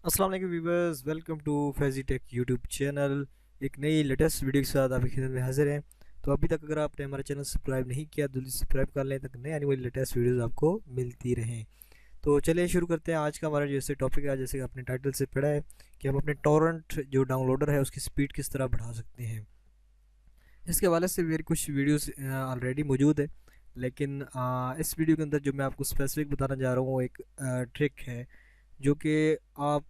अस्सलाम वालेकुम viewers, welcome to Faizi tech YouTube channel. एक नई लेटेस्ट वीडियो के साथ आपकी खिदमत में हाजिर हैं। तो अभी तक अगर आपने हमारा चैनल सब्सक्राइब नहीं किया तो जल्दी सब्सक्राइब कर लें ताकि नई आने वाली लेटेस्ट वीडियोस आपको मिलती रहें। तो चलिए शुरू करते हैं आज का हमारा जैसे टॉपिक है। जैसे कि आपने टाइटल से पढ़ा है कि हम अपने टॉरेंट जो डाउनलोडर है उसकी स्पीड किस तरह बढ़ा सकते हैं। इसके हवाले से मेरी कुछ वीडियोस ऑलरेडी मौजूद है, लेकिन इस वीडियो के अंदर जो मैं आपको स्पेसिफिक बताना जा रहा हूँ वो एक ट्रिक है जो कि आप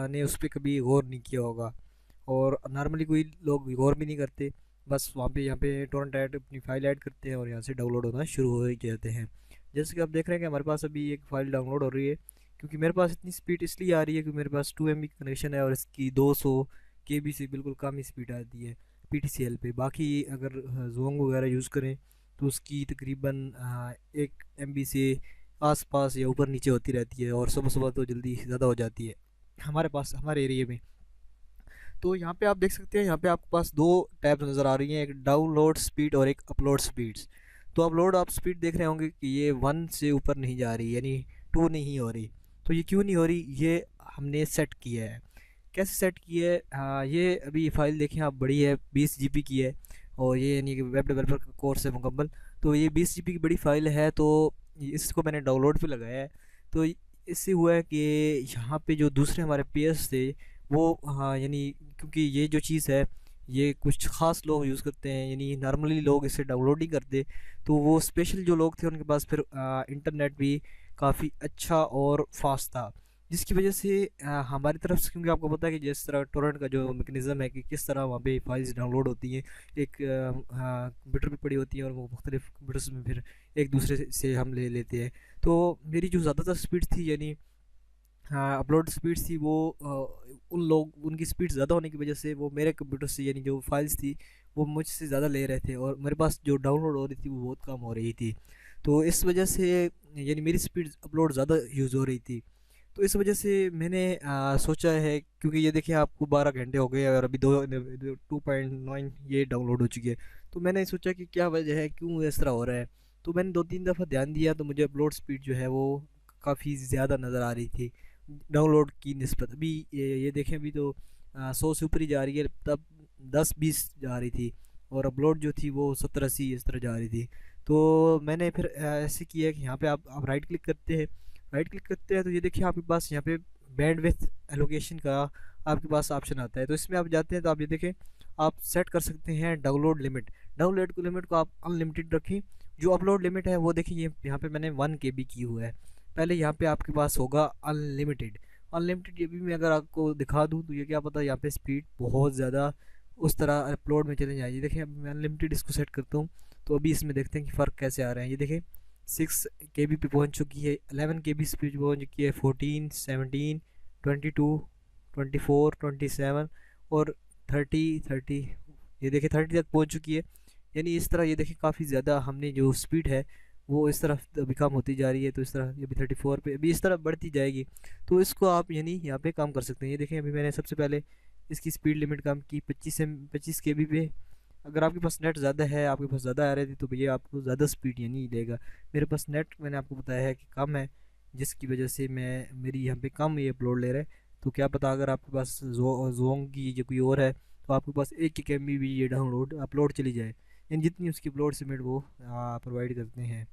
ने उस पर कभी गौर नहीं किया होगा और नॉर्मली कोई लोग गौर भी नहीं करते। बस वहाँ पे यहाँ पे टोरेंट ऐड अपनी फ़ाइल ऐड करते हैं और यहाँ से डाउनलोड होना शुरू हो जाते हैं। जैसे कि आप देख रहे हैं कि हमारे पास अभी एक फ़ाइल डाउनलोड हो रही है, क्योंकि मेरे पास इतनी स्पीड इसलिए आ रही है क्योंकि मेरे पास 2 MB कनेक्शन है और इसकी 200 KB से बिल्कुल कम ही स्पीड आती है PTCL पे। बाकी अगर जोंग वगैरह यूज़ करें तो उसकी तकरीबन 1 MB से आस-पास या ऊपर नीचे होती रहती है और सुबह-सुबह तो जल्दी ज़्यादा हो जाती है हमारे पास हमारे एरिया में। तो यहाँ पे आप देख सकते हैं, यहाँ पे आपके पास 2 टैब्स नज़र आ रही हैं, एक डाउनलोड स्पीड और एक अपलोड स्पीड्स। तो अपलोड आप स्पीड देख रहे होंगे कि ये 1 से ऊपर नहीं जा रही, यानी 2 नहीं हो रही। तो ये क्यों नहीं हो रही, ये हमने सेट किया है। कैसे सेट की है? ये अभी फ़ाइल देखें आप, बड़ी है, 20 GB की है और ये यानी कि वेब डेवलपर का कोर्स है मुकम्मल। तो ये 20 GB की बड़ी फ़ाइल है, तो इसको मैंने डाउनलोड पे लगाया है। तो इससे हुआ है कि यहाँ पे जो दूसरे हमारे पेयर्स थे वो, हाँ यानी, क्योंकि ये जो चीज़ है ये कुछ ख़ास लोग यूज़ करते हैं, यानी नॉर्मली लोग इसे डाउनलोड नहीं करते। तो वो स्पेशल जो लोग थे उनके पास फिर इंटरनेट भी काफ़ी अच्छा और फास्ट था, जिसकी वजह से हमारी तरफ से, क्योंकि आपको पता है कि जिस तरह टोरेंट का जो मैकेनिज़्म है कि किस तरह वहाँ पे फाइल्स डाउनलोड होती हैं, एक कंप्यूटर पे पड़ी होती है और वो मुख्तलिफ कंप्यूटर्स में फिर एक दूसरे से हम ले लेते हैं। तो मेरी जो ज़्यादातर स्पीड थी, यानी हाँ अपलोड स्पीड थी, वो उन लोग उनकी स्पीड ज़्यादा होने की वजह से वो मेरे कंप्यूटर से, यानी जो फाइल्स थी वो मुझसे ज़्यादा ले रहे थे और मेरे पास जो डाउनलोड हो रही थी वो बहुत कम हो रही थी। तो इस वजह से यानी मेरी स्पीड अपलोड ज़्यादा यूज़ हो रही थी। तो इस वजह से मैंने सोचा है, क्योंकि ये देखिए आपको 12 घंटे हो गए और अभी 2.9 ये डाउनलोड हो चुकी है। तो मैंने सोचा कि क्या वजह है, क्यों इस तरह हो रहा है। तो मैंने 2-3 दफ़ा ध्यान दिया तो मुझे अपलोड स्पीड जो है वो काफ़ी ज़्यादा नज़र आ रही थी डाउनलोड की निस्बत। अभी ये देखें, अभी तो 100 से ऊपर ही जा रही है, तब 10-20 जा रही थी और अपलोड जो थी वो 70-80 इस तरह जा रही थी। तो मैंने फिर ऐसे किया कि यहाँ पे आप राइट क्लिक करते हैं। राइट क्लिक करते हैं तो ये देखिए आपके पास यहाँ पे बैंडविड्थ एलोकेशन का आपके पास ऑप्शन आता है। तो इसमें आप जाते हैं तो आप ये देखें, आप सेट कर सकते हैं डाउनलोड लिमिट। डाउनलोड को लिमिट को आप अनलिमिटेड रखें। जो अपलोड लिमिट है वो देखिए, ये यहाँ पे मैंने 1 KB की हुआ है। पहले यहाँ पे आपके पास होगा अनलिमिटेड। अनलिमिटेड ये भी मैं अगर आपको दिखा दूँ तो ये क्या पता यहाँ पे स्पीड बहुत ज़्यादा उस तरह अपलोड में चले जाए। देखिए अब मैं अनलिमिटेड इसको सेट करता हूँ तो अभी इसमें देखते हैं कि फ़र्क कैसे आ रहा है। ये देखें 6 KB पे पहुँच चुकी है, 11 KB स्पीड पहुँच चुकी है, 14, 17, 22, 24, 27 और 30। ये देखिए 30 तक पहुँच चुकी है। यानी इस तरह ये देखिए काफ़ी ज़्यादा हमने जो स्पीड है वो इस तरफ अभी कम होती जा रही है। तो इस तरह ये अभी 34 पे, अभी इस तरह बढ़ती जाएगी। तो इसको आप यानी यहाँ पे कम कर सकते हैं। ये देखें अभी मैंने सबसे पहले इसकी स्पीड लिमिट कम की 25 KB पे। अगर आपके पास नेट ज़्यादा है, आपके पास ज़्यादा आ रही थी, तो भैया आपको ज़्यादा स्पीड यानी लेगा। मेरे पास नेट मैंने आपको बताया है कि कम है, जिसकी वजह से मैं मेरी यहाँ पे कम ये अपलोड ले रहा है। तो क्या पता अगर आपके पास जोंग की जो कोई और है तो आपके पास 1 KB भी ये डाउनलोड अपलोड चली जाए, यानी जितनी उसकी अपलोड लिमिट वो प्रोवाइड करते हैं।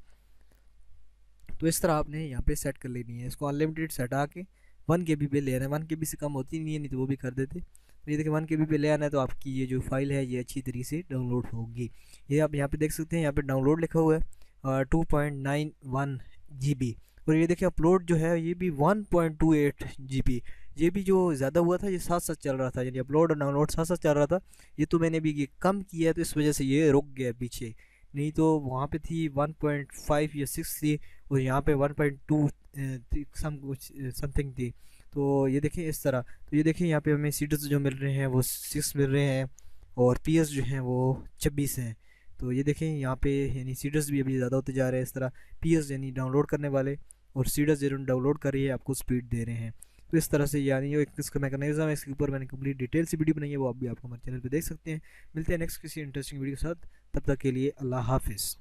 तो इस तरह आपने यहाँ पे सेट कर लेनी है, इसको अनलिमिटेड सेट आके 1 KB पे ले आना है। 1 KB से कम होती नहीं है, नहीं तो वो भी कर देते। तो ये देखिए 1 KB पे ले आना है तो आपकी ये जो फाइल है ये अच्छी तरीके से डाउनलोड होगी। ये आप यहाँ पे देख सकते हैं, यहाँ पे डाउनलोड लिखा हुआ है 2.91 GB। और ये देखिए अपलोड जो है ये भी 1.28 GB। ये भी जो ज़्यादा हुआ था ये साथ साथ चल रहा था, यानी अपलोड और डाउनलोड साथ साथ चल रहा था। ये तो मैंने भी ये कम किया है तो इस वजह से ये रुक गया पीछे, नहीं तो वहाँ पे थी 1.5 या 6 थी और यहाँ पे 1.2 सम कुछ समथिंग थी। तो ये देखें इस तरह। तो ये देखें यहाँ पे हमें सीड्स जो मिल रहे हैं वो 6 मिल रहे हैं और पीएस जो हैं वो 26 हैं। तो ये देखें यहाँ पे यानी सीड्स भी अभी ज़्यादा होते जा रहे हैं। इस तरह पीएस यानी डाउनलोड करने वाले और सीड्स जिन्होंने डाउनलोड कर रही है आपको स्पीड दे रहे हैं। तो इस तरह से यानी जो एक इसका मैकेनिज्म है, इसके ऊपर मैंने कंप्लीट डिटेल से वीडियो बनाई है, वो आप भी आपको हमारे चैनल पे देख सकते हैं। मिलते हैं नेक्स्ट किसी इंटरेस्टिंग वीडियो के साथ, तब तक के लिए अल्लाह हाफिज़।